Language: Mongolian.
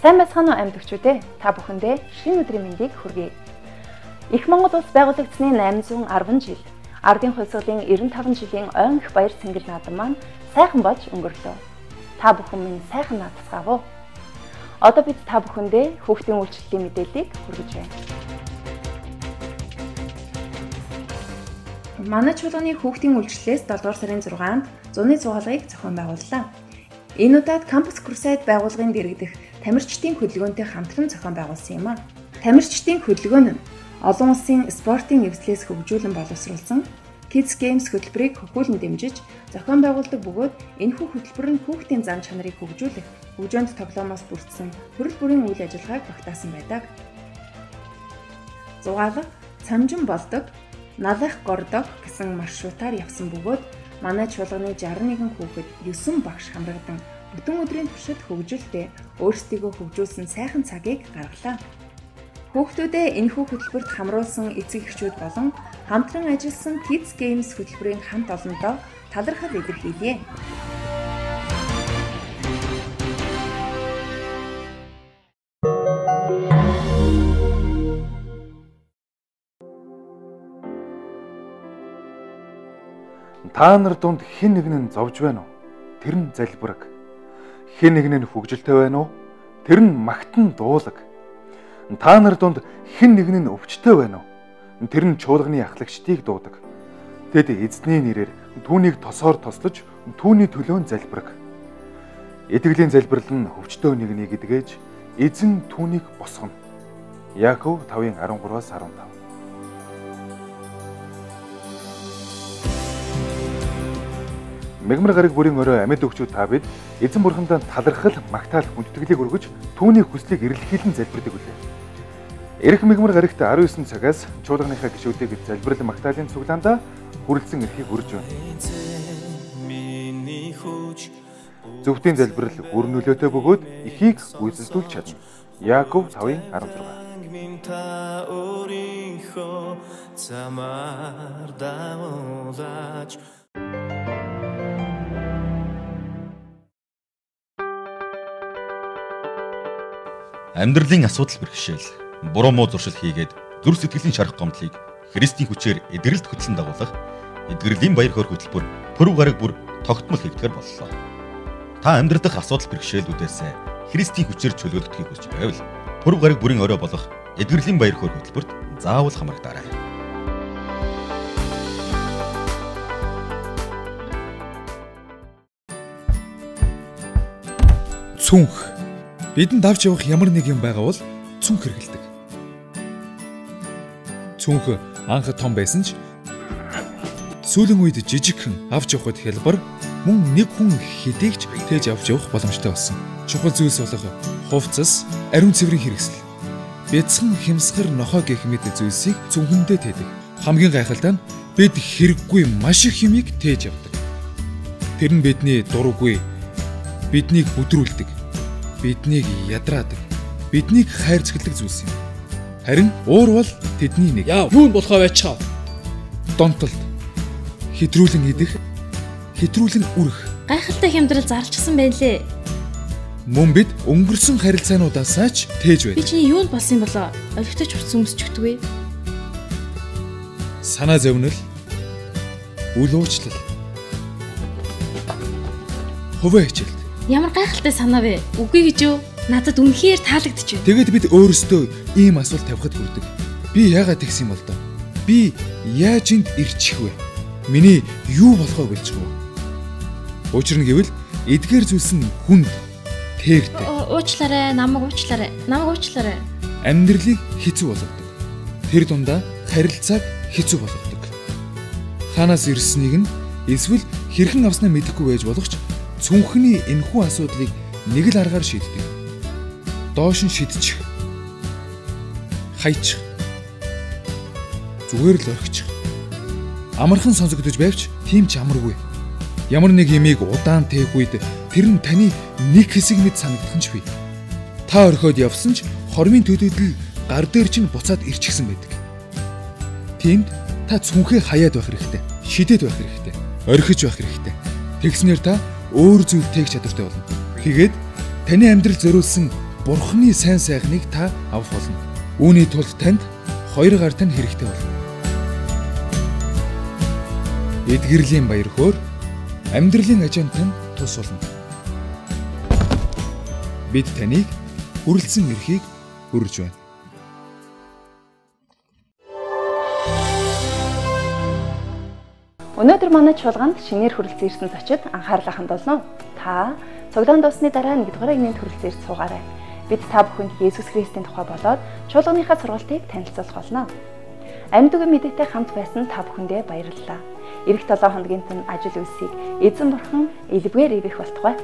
Сайн байцгаана уу амьдагчдээ. Та бүхэндээ шинэ өдрийн мэндийг хүргэе. Их Монгол Улс байгуулагдсны 810 жил, Ардын хувьсгалын 95 жилийн ойн их баяр цэнгэл наадам маань сайхан болж өнгөрлөө. Та бүхэн минь сайхан наацгаав уу? Одоо бид та бүхэндээ хүүхдийн үйлчлэлийн мэдээллийг хүргэж байна. Манай чуулганы хүүхдийн үйлчлэлээс 7 дугаар сарын 6-нд зуны цугаалгыг зохион байгууллаа. Энэ удаад Campus Crusade байгууллагын дэргэдэх тамирчдын хөдөлгөөнтэй хамтран зохион байгуулсан юм а. Тамирчдын хөдөлгөөн нь олон улсын спортын эвслээс хөгжүүлэн боловсруулсан Kids Games хөтөлбөрийг хөхүүлэн дэмжиж зохион байгуулдаг бөгөөд энэхүү хөтөлбөр нь хүүхдийн зан чанарыг хөгжүүлэх, хөгжөөнд тоглоомоос бүрдсэн төрөл бүрийн үйл ажиллагааг багтаасан байдаг. Зугаалга цамжин болдог, налах гордог гэсэн маршрутаар явсан бөгөөд манай чуулганы 61 хүүхэд 9 багш хамрагдан бүтэн өдрийн туршид хөгжилтэй өөрсдийгөө хөгжүүлсэн сайхан цагийг гаргалаа. Хүүхдүүдээ энэхүү хөтөлбөрт хамруулсан эцэг эхчүүд болон хамтран ажилласан Kids Games хөтөлбөрийн хамт олондоо талархал илэрхийлье. Та нар дунд хэн нэг нь зовж байна уу? Тэр нь залбираг. Хэн нэг нь хөгжилтэй байна уу? Тэр нь магтан дуулаг. Та нар дунд хэн нэг нь өвчтэй байна уу? Тэр нь чуулганы ахлагчдыг дуудаг. Тэд эзний нэрээр түүнийг тосоор тослож түүний төлөө залбираг. Итгэлийн залбирал нь өвчтөө нэгнийг эдгэж эзэн түүнийг босгоно. Яаков 5:13-аас 15. Мегмар гараг бүрийн өрөө амьд өгчүүд та бид эзэн бурхандаа талархал, магтаал, хүндэтгэлийг өргөж түүний хүслийг эрэлхийлэн залбирдаг үлээ. Эрх мегмар гарагт 19 цагаас чуулганыхаа гишүүдийг залбирал магтаалын цуглаандаа хүрэлцэн эрхийг өрж байна. Зөвхөн залбирал үр нөлөөтэй бөгөөд эхийг гүйцэлдүүлж чадна. Яаков 5:16. Амьдралын асуудал бэрхшээл, буруу муу зуршил хийгээд зүрх сэтгэлийн шарах гомдлыг Христийн хүчээр эдгэрэлд хөтлөн дагуулах эдгэрлийн баяр хөөр хөтөлбөр пүрэв гараг бүр тогтмол хийгдгээр боллоо. Та амьдрал дахь асуудал бэрхшээлүүдээс Христийн хүчээр чөлөөлөгдөхийг хүсч байвал пүрэв гараг бүрийн орой болох эдгэрлийн баяр хөөр хөтөлбөрт заавал хамрагдаарай. Цүнх. Бидэнд авч явах ямар нэг юм байгаа бол цүнх хэрэгэлдэг. Цүнх анх том байсан ч сүүлийн үед жижигхэн авч явахд хялбар мөн нэг хүн хэдийгч тээж авч явах боломжтой болсон. Чухал зүйлс болох хувцас, ариун цэврийн хэрэгсэл, бяцхан хямсгар нохой гэх мэт зүйлсийг цүнхэндээ тээдэг. Хамгийн гайхалтай нь бид хэрэггүй маш их юмыг тээж авдаг. Тэр нь бидний дургүй, биднийг бүдрүүлдэг, биднийг ядраадаг, биднийг хайр цэглдэг зүйлс юм. Харин уур бол тэдний нэг. Юу болохоо байчаа. Донтолд, хэтрүүлэн идэх, хэтрүүлэн үрэх. Гайхалтай хямдрал зарлчихсан байлээ. Мөн бид өнгөрсөн харилцаануудаас ч тээж байдаг. Би чиний юунд болсон юм болоо? Олигтой ч утсан өмсчихдэггүй. Санаа зовнил, үл уучлал, хувиа хичээлт. Ямар гайхалтай санаа вэ? Үгүй гэж юу? Надад үнэхээр таалагдчих. Тэгээд бид өөрсдөө ийм асуулт тавихад хүрдэг. Би яагаад тэгсэн юм бол доо? Би яаж энд ирчих вэ? Миний юу болохоо гэлж гоо. Учир нь гэвэл эдгээр зүйлс нь хүнд, тэртэй. Уучлаарай, намайг уучлаарай. Намайг уучлаарай. Амьдралыг хэцүү болгодог. Тэр дундаа харилцааг хэцүү болгодог. Хаанаас ирснийг нь эсвэл хэрхэн авснаа мэдэхгүй байж болох ч цүнхний энэхүү асуудлыг нэг л аргаар шийддэг. Доош нь шидчих. Хайчих. Зүгээр л орхичих. Амархан сонсогдож байвч тийм ч амаргүй. Ямар нэг юмыг удаан тээх үед тэр нь таны нэг хэсэг мэт санагдах нь ч бий. Та орхиод явсан ч хормын төдөлд гар дээр чинь буцаад ирчихсэн байдаг. Тиймд та цүнхээ хаяад байх хэрэгтэй. Шидэд байх хэрэгтэй. Орхиж байх хэрэгтэй. Тэгснээр та өөр зүйл тээх чадвартай болно. Тэгээд таны амьдрал зориулсан Бурхны сайн сайхныг та авах болно. Үүний тулд танд хоёр гар тань хэрэгтэй болно. Эдгэрлийн баяр хөөр амьдралын ажаантан тус болно. Бид таныг хүрэлцэн эрхийг хүргэж байна. Өнөөдөр манай чуулганд шинээр хүрэлцэн ирсэн зочид анхаарлаа хандуулно. Та цуглаан дуусны дараа 1 дугаар игний хүрэлцэн ирж суугаарай. Бид та бүхэнд Есүс Христийн тухай болоод чуулганыхаа сургалтыг танилцуулах болно. Амьд үгийн мэдээтэй хамт байсан та бүхэндээ баярлалаа. Ирэх 7 хоногийн турш ажил үйлсийг Эзэн Бурхан илбгээр ивэх болтугай.